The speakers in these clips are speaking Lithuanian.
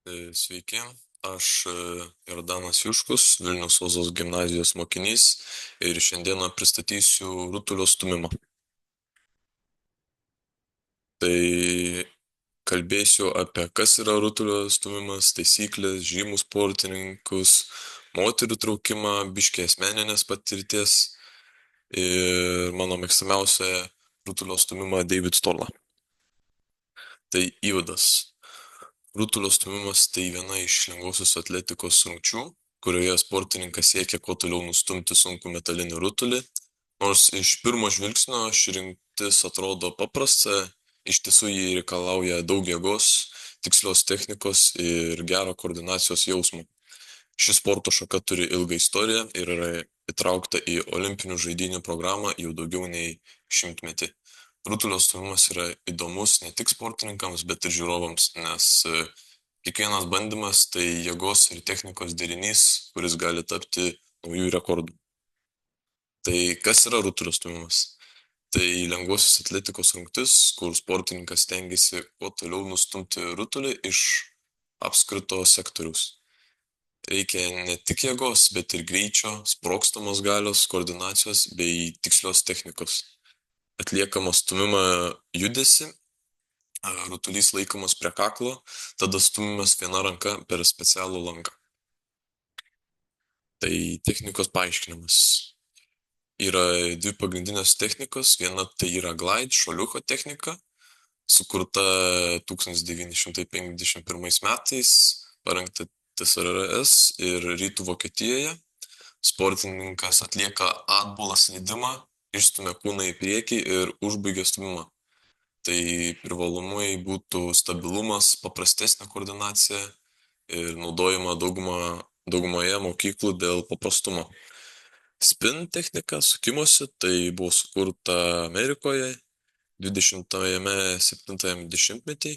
Sveiki, aš Jordanas Juškus, Vilniaus Ozos gimnazijos mokinys ir šiandieną pristatysiu rutulio stūmimą. Tai kalbėsiu apie kas yra rutulio stūmimas, taisyklės, žymus sportininkus, moterų traukimą, biškį asmeninės patirties ir mano mėgstamiausia rutulio stūmimą David Storla. Tai įvadas. Rutulio stūmimas tai viena iš lengvosios atletikos rungčių, kurioje sportininkas siekia kuo toliau nustumti sunkų metalinį rutulį. Nors iš pirmo žvilgsnio ši rungtis atrodo paprasta, iš tiesų jį reikalauja daug jėgos, tikslios technikos ir gero koordinacijos jausmo. Ši sporto šaka turi ilgą istoriją ir yra įtraukta į olimpinių žaidynių programą jau daugiau nei šimtmetį. Rutulio stūmimas yra įdomus ne tik sportininkams, bet ir žiūrovams, nes kiekvienas bandymas tai jėgos ir technikos derinys, kuris gali tapti naujų rekordų. Tai kas yra rutulio stūmimas? Tai lengvosios atletikos rungtis, kur sportininkas stengiasi kuo toliau nustumti rutulį iš apskrito sektoriaus. Reikia ne tik jėgos, bet ir greičio, sprogstamos galios, koordinacijos bei tikslios technikos. Atliekama stūmimą judesi, rutulys laikomas prie kaklo, tada stumimas viena ranka per specialų lanką. Tai technikos paaiškinimas. Yra dvi pagrindinės technikos. Viena tai yra glide, šuoliuko technika, sukurta 1951 metais, parengta TSRS ir Rytų Vokietijoje. Sportininkas atlieka atbulą slydimą, išstumia kūną į priekį ir užbaigia stūmimą. Tai privalumai būtų stabilumas, paprastesnė koordinacija ir naudojama daugumoje mokyklų dėl paprastumo. Spin technika sukimosi tai buvo sukurta Amerikoje 27 dešimtmetį.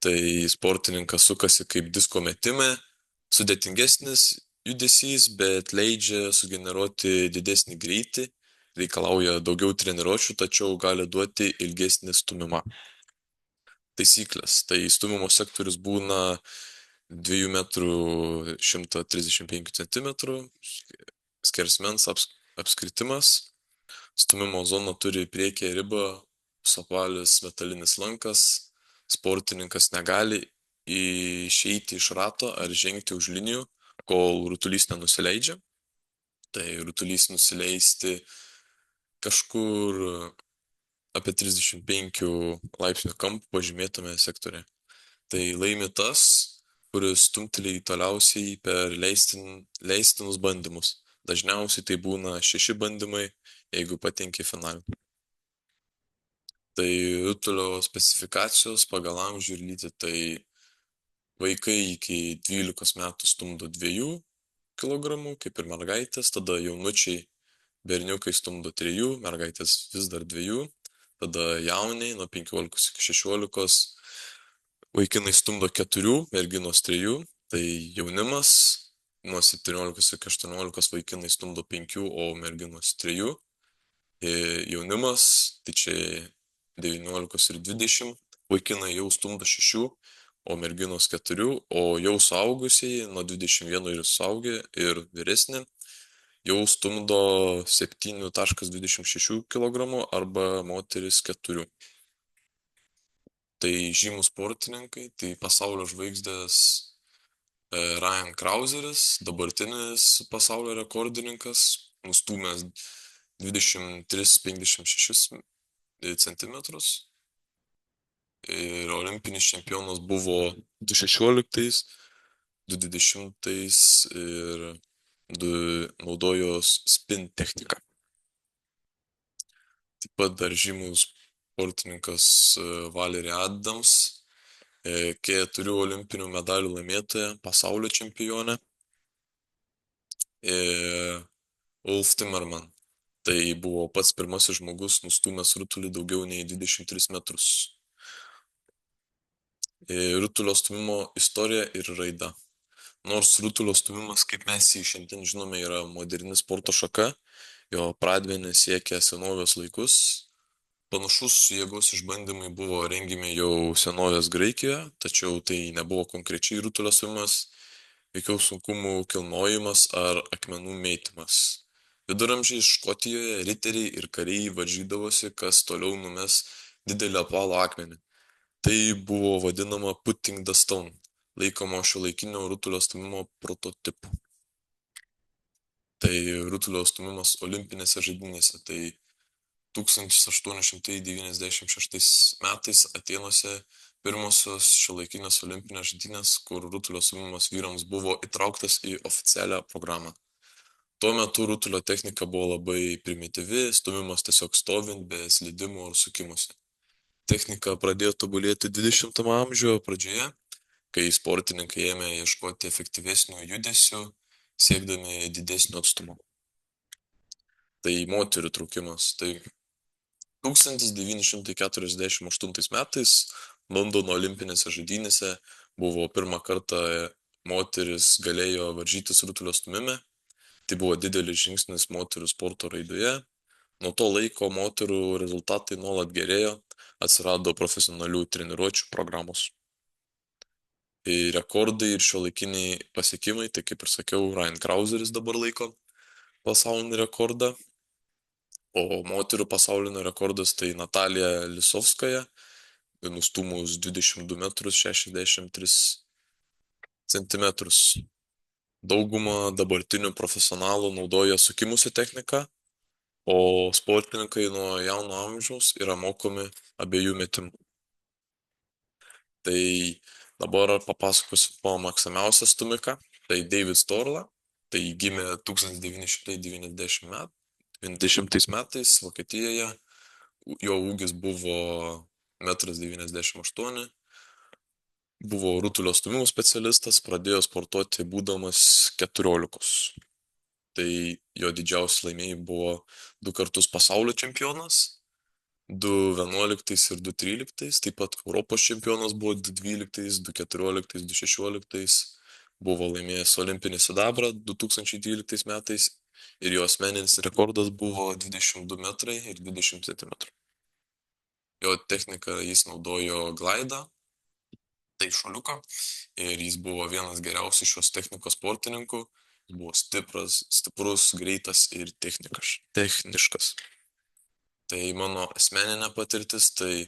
Tai sportininkas sukasi kaip disko metime, sudėtingesnis judesys, bet leidžia sugeneruoti didesnį greitį, reikalauja daugiau treniruočių, tačiau gali duoti ilgesnį stūmimą. Taisyklės. Tai stūmimo sektorius būna 2 m 135 cm, skersmens apskritimas, stūmimo zona turi priekyje ribą, apvalias metalinis lankas, sportininkas negali išeiti iš rato ar žengti už linijų, kol rutulys nenusileidžia. Tai rutulys nusileisti kažkur apie 35 laipsnių kampų pažymėtame sektorė. Tai laimi tas, kuris stumteli toliausiai per leistinus bandymus. Dažniausiai tai būna 6 bandymai, jeigu patenki finalą. Tai rutulio specifikacijos pagal amžių ir lytį. Tai vaikai iki 12 metų stumdo 2 kg, kaip ir mergaitės, tada jaunučiai berniukai stumdo 3, mergaitės vis dar 2, tada jauniai nuo 15 iki 16, vaikinai stumdo 4, merginos 3, tai jaunimas nuo 17 iki 18 vaikinai stumdo 5, o merginos 3, jaunimas, tai čia 19 ir 20, vaikinai jau stumdo 6, o merginos 4, o jau suaugusieji nuo 21 ir suaugę ir vyresni jau stumdo 7,26 kg arba moteris 4. Tai žymus sportininkai, tai pasaulio žvaigždės Ryan Krauzeris, dabartinis pasaulio rekordininkas, nustūmęs 23,56 cm. Ir olimpinis čempionas buvo 2016, 2020 ir naudojo spin techniką. Taip pat dar žymus sportininkas Valerie Adams, 4 olimpinių medalių laimėtoja, pasaulio čempionė. Ulf Timmerman. Tai buvo pats pirmasis žmogus nustūmęs rutulį daugiau nei 23 metrus. Rutulio stūmimo istorija ir raida. Nors rutulio stūmimas, kaip mes jį šiandien žinome, yra moderni sporto šaka, jo pradmenys siekia senovės laikus, Panašus jėgos išbandymai buvo rengiami jau senovės Graikijoje, tačiau tai nebuvo konkrečiai rutulio sumimas, veikiau sunkumų kilnojimas ar akmenų mėtymas. Viduramžiais Škotijoje riteriai ir kariai varžydavosi, kas toliau numes didelį apvalų akmenį. Tai buvo vadinama putting the stone, laikoma šiuolaikinio rutulio stūmimo prototipu. Tai rutulio stūmimas olimpinėse žaidynėse. Tai 1896 metais Atėnuose pirmosios šiuolaikinės olimpinės žaidynės, kur rutulio stūmimas vyrams buvo įtrauktas į oficialią programą. Tuo metu rutulio technika buvo labai primityvi, stūmimas tiesiog stovint, be slydimo ar sukimuose. Technika pradėjo tobulėti 20-ojo amžiaus pradžioje, kai sportininkai ėmė ieškoti efektyvesnių judesių, siekdami didesnio atstumo. Tai moterų traukimas. Tai 1948 metais Londono olimpinėse žaidynėse buvo pirmą kartą moteris galėjo varžytis rutulio stūmime. Tai buvo didelis žingsnis moterų sporto raidoje. Nuo to laiko moterų rezultatai nuolat gerėjo, atsirado profesionalių treniruočių programos. Ir rekordai ir šiuolaikiniai pasiekimai, tai kaip ir sakiau, Ryan Krauzeris dabar laiko pasaulinį rekordą, o moterų pasaulinio rekordas tai Natalija Lisovskaja, nustūmus 22 metrus 63 centimetrus. Dauguma dabartinių profesionalų naudoja sukimusią techniką, o sportininkai nuo jauno amžiaus yra mokomi abiejų metimų. Tai dabar papasakosiu po mėgstamiausią stūmiką. Tai David Storla. Tai gimė 1990 metais Vokietijoje. Jo ūgis buvo 1,98 m. Buvo rutulio stūmimo specialistas, pradėjo sportuoti būdamas 14. Tai jo didžiausi laimėjimai buvo 2 kartus pasaulio čempionas, 2011 ir 2013, taip pat Europos čempionas buvo 2012, 2014, 2016, buvo laimėjęs olimpinį sidabrą 2012 metais ir jo asmeninis rekordas buvo 22 metrai ir 20 cm. Jo techniką jis naudojo glaidą, tai šuoliuką, ir jis buvo vienas geriausių šios technikos sportininkų. Jis buvo stiprus, greitas ir techniškas. Tai mano asmeninė patirtis, tai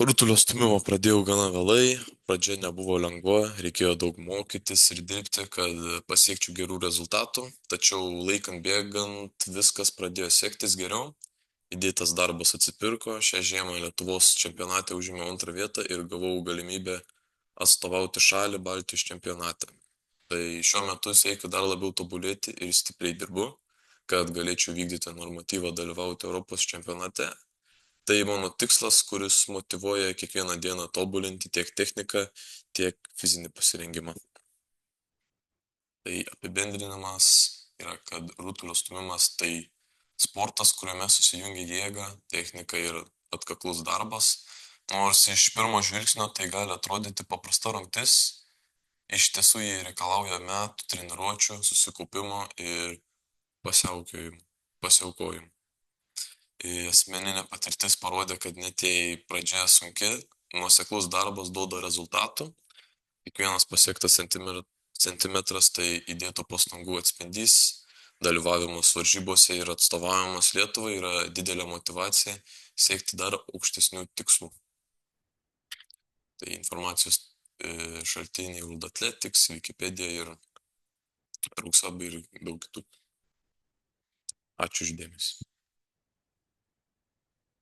rutulio stūmimo pradėjau gana vėlai, pradžia nebuvo lengva, reikėjo daug mokytis ir dirbti, kad pasiekčiau gerų rezultatų, tačiau laikant bėgant viskas pradėjo sektis geriau, įdėtas darbas atsipirko, šią žiemą Lietuvos čempionate užėmiau 2 vietą ir gavau galimybę atstovauti šalį Baltijos čempionate. Tai šiuo metu siekiu dar labiau tobulėti ir stipriai dirbu, kad galėčiau vykdyti normatyvą dalyvauti Europos čempionate. Tai mano tikslas, kuris motyvuoja kiekvieną dieną tobulinti tiek techniką, tiek fizinį pasirengimą. Tai apibendrinimas yra, kad rutulio stūmimas tai sportas, kuriame susijungia jėga, technika ir atkaklus darbas. Nors iš pirmo žvilgsnio tai gali atrodyti paprasta rungtis, iš tiesų jie reikalauja metų treniruočių, susikaupimo ir pasiaukojimų. Asmeninė patirtis parodė, kad net jei pradžia sunki, nuoseklus darbas duoda rezultatų. Kiekvienas pasiektas centimetras tai įdėto pastangų atspindys. Dalyvavimas varžybose ir atstovavimas Lietuvai yra didelė motyvacija siekti dar aukštesnių tikslų. Tai informacijos šaltiniai World Athletics, Wikipedia ir Ruksab ir daug kitų. Ačiū už dėmesį.